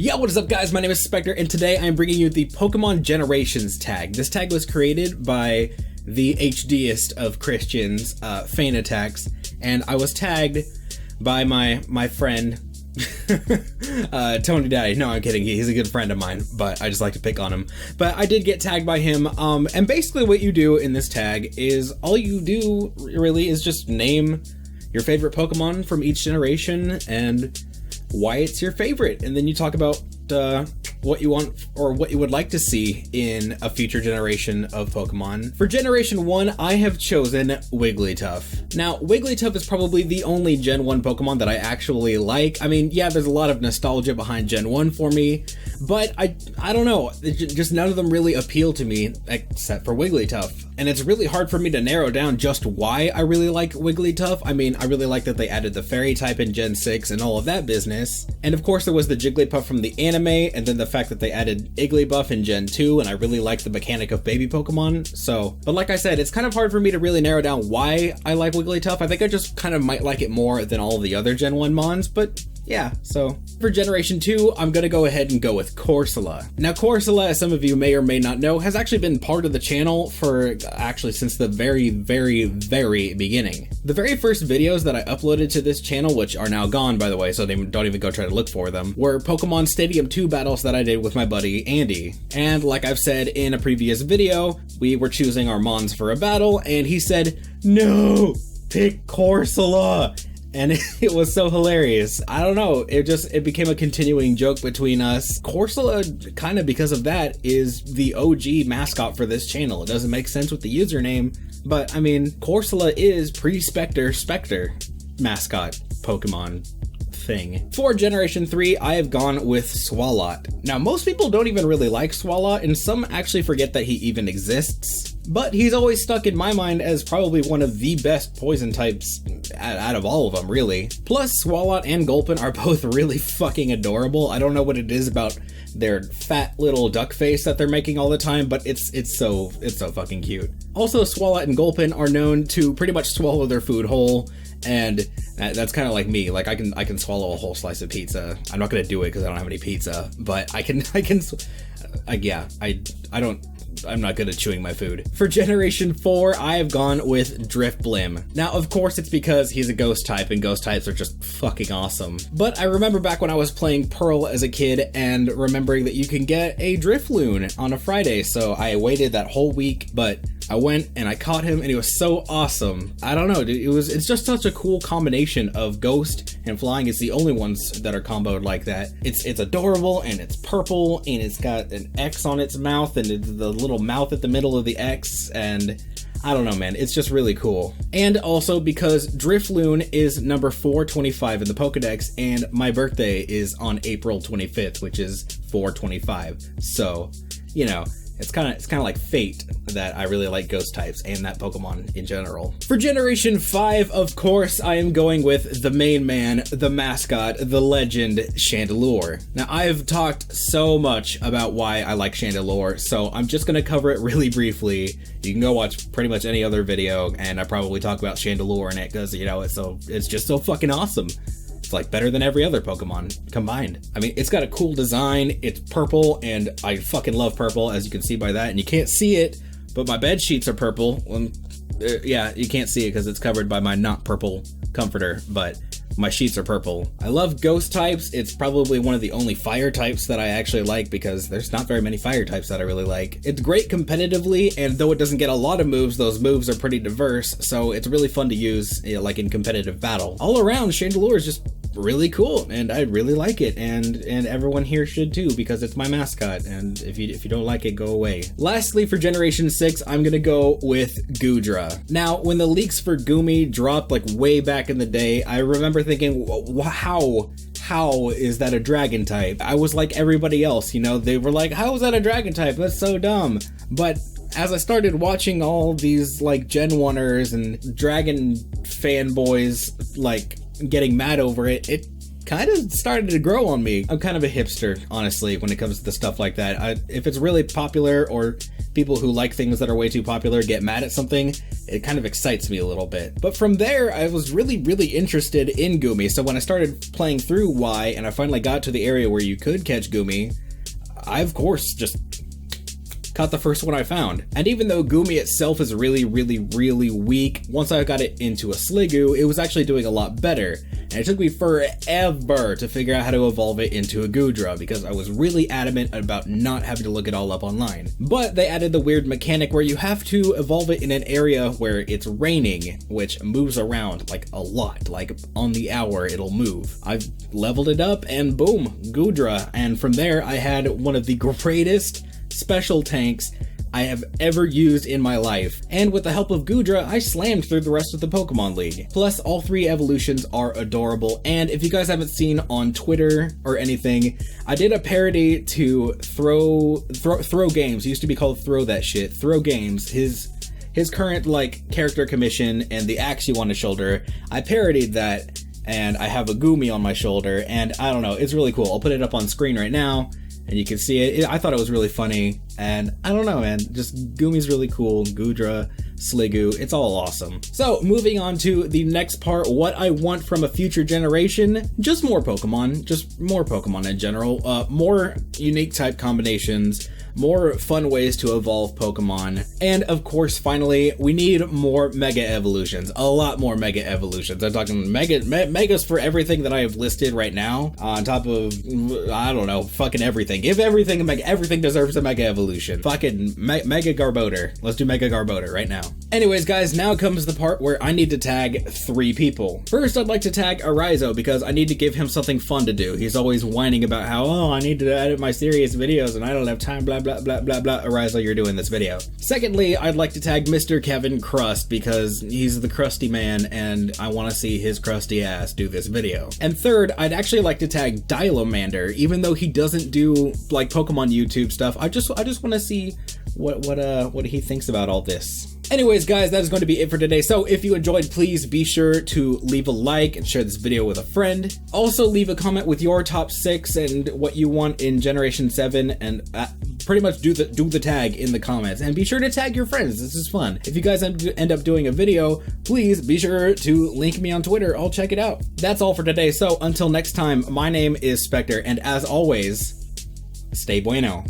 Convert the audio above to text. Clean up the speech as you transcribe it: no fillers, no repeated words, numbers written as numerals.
Yo, what is up guys? My name is Speqtor and today I am bringing you the Pokemon Generations tag. This tag was created by the HDist of Christians, FeintAttacks, and I was tagged by my friend, Tony Daddy. No, I'm kidding. He's a good friend of mine, but I just like to pick on him. But I did get tagged by him, and basically what you do in this tag is all you do really is just name your favorite Pokemon from each generation and why it's your favorite, and then you talk about what you want or what you would like to see in a future generation of Pokemon. For Generation 1, I have chosen Wigglytuff. Now, Wigglytuff is probably the only Gen 1 Pokemon that I actually like. I mean, yeah, there's a lot of nostalgia behind Gen 1 for me, but I don't know, just none of them really appeal to me except for Wigglytuff. And it's really hard for me to narrow down just why I really like Wigglytuff. I mean, I really like that they added the fairy type in Gen 6 and all of that business. And of course there was the Jigglypuff from the anime, and then the fact that they added Igglybuff in Gen 2, and I really like the mechanic of baby Pokemon. So, but like I said, it's kind of hard for me to really narrow down why I like Wigglytuff. I think I just kind of might like it more than all the other Gen 1 mons, but yeah, so for Generation 2, I'm gonna go ahead and go with Corsola. Now Corsola, as some of you may or may not know, has actually been part of the channel for actually since the very beginning. The very first videos that I uploaded to this channel, which are now gone by the way, so don't even go try to look for them, were Pokemon Stadium 2 battles that I did with my buddy Andy. And like I've said in a previous video, we were choosing our mons for a battle, and he said, "No, pick Corsola." And it was so hilarious. I don't know, it became a continuing joke between us. Corsola, kind of because of that, is the OG mascot for this channel. It doesn't make sense with the username, but I mean, Corsola is pre-Speqtor Speqtor mascot Pokemon thing. For Generation 3, I have gone with Swalot. Now, most people don't even really like Swalot, and some actually forget that he even exists. But he's always stuck in my mind as probably one of the best poison types out of all of them, really. Plus, Swalot and Gulpin are both really fucking adorable. I don't know what it is about their fat little duck face that they're making all the time, but it's so fucking cute. Also, Swalot and Gulpin are known to pretty much swallow their food whole, and that's kind of like me. Like I can swallow a whole slice of pizza. I'm not gonna do it because I don't have any pizza, but I'm not good at chewing my food. For Generation 4, I have gone with Drifblim. Now, of course, it's because he's a ghost type, and ghost types are just fucking awesome. But I remember back when I was playing Pearl as a kid and remembering that you can get a Drifloon on a Friday, so I waited that whole week, but I went and I caught him, and he was so awesome. I don't know, dude, it's just such a cool combination of ghost and flying. It's the only ones that are comboed like that. It's adorable, and it's purple, and it's got an X on its mouth, and it's the little mouth at the middle of the X, and I don't know, man, it's just really cool. And also because Drifloon is number 425 in the Pokedex, and my birthday is on April 25th, which is 425. So, you know, it's kind of like fate that I really like ghost types and that Pokemon in general. For Generation 5, of course, I am going with the main man, the mascot, the legend, Chandelure. Now, I've talked so much about why I like Chandelure, so I'm just gonna cover it really briefly. You can go watch pretty much any other video, and I probably talk about Chandelure in it because, you know, it's just so fucking awesome. It's like better than every other Pokemon combined. I mean, it's got a cool design, it's purple, and I fucking love purple, as you can see by that, and you can't see it, but my bed sheets are purple. Yeah, you can't see it because it's covered by my not purple comforter, but my sheets are purple. I love ghost types. It's probably one of the only fire types that I actually like because there's not very many fire types that I really like. It's great competitively, and though it doesn't get a lot of moves, those moves are pretty diverse, so it's really fun to use, you know, like in competitive battle. All around, Chandelure is just really cool, and I really like it, and everyone here should too because it's my mascot, and if you don't like it, go away. Lastly, for Generation 6, I'm gonna go with Goodra. Now, when the leaks for Goomy dropped like way back in the day, I remember thinking, how is that a dragon type? I was like everybody else, you know, they were like, how is that a dragon type? That's so dumb. But as I started watching all these like Gen 1ers and dragon fanboys like getting mad over it, it kind of started to grow on me. I'm kind of a hipster, honestly, when it comes to stuff like that. If it's really popular or people who like things that are way too popular get mad at something, it kind of excites me a little bit. But from there, I was really interested in Goomy, so when I started playing through Y and I finally got to the area where you could catch Goomy, I of course just caught the first one I found. And even though Goomy itself is really weak, once I got it into a Sliggoo, it was actually doing a lot better. And it took me forever to figure out how to evolve it into a Goodra, because I was really adamant about not having to look it all up online. But they added the weird mechanic where you have to evolve it in an area where it's raining, which moves around like a lot, like on the hour it'll move. I've leveled it up and boom, Goodra. And from there I had one of the greatest special tanks I have ever used in my life. And with the help of Goodra, I slammed through the rest of the Pokemon League. Plus, all 3 evolutions are adorable, and if you guys haven't seen on Twitter or anything, I did a parody to Throw Games. It used to be called Throw That Shit. Throw Games, his current like character commission and the axe on his shoulder. I parodied that, and I have a Goomy on my shoulder, and I don't know, it's really cool. I'll put it up on screen right now, and you can see it. I thought it was really funny, and I don't know, man, just Goomy's really cool. Goodra, Sliggoo, it's all awesome. So moving on to the next part, what I want from a future generation, just more Pokemon in general, more unique type combinations, more fun ways to evolve Pokemon, and of course, finally, we need more Mega Evolutions, a lot more Mega Evolutions. I'm talking Megas for everything that I have listed right now, on top of, I don't know, fucking everything. Give everything a Mega, everything deserves a Mega Evolution. Fucking Mega Garbodor. Let's do Mega Garbodor right now. Anyways, guys, now comes the part where I need to tag 3 people. First, I'd like to tag Arizo because I need to give him something fun to do. He's always whining about how, oh, I need to edit my serious videos and I don't have time, blah, blah, blah, blah, blah. Arizo, you're doing this video. Secondly, I'd like to tag Mr. Kevin Crust because he's the crusty man and I want to see his crusty ass do this video. And third, I'd actually like to tag Dilomander, even though he doesn't do like Pokemon YouTube stuff. I just want to see what he thinks about all this. Anyways, guys, that is going to be it for today. So if you enjoyed, please be sure to leave a like and share this video with a friend. Also, leave a comment with your top 6 and what you want in Generation 7, and pretty much do the tag in the comments. And be sure to tag your friends. This is fun. If you guys end up doing a video, please be sure to link me on Twitter. I'll check it out. That's all for today. So until next time, my name is Speqtor, and as always, stay bueno.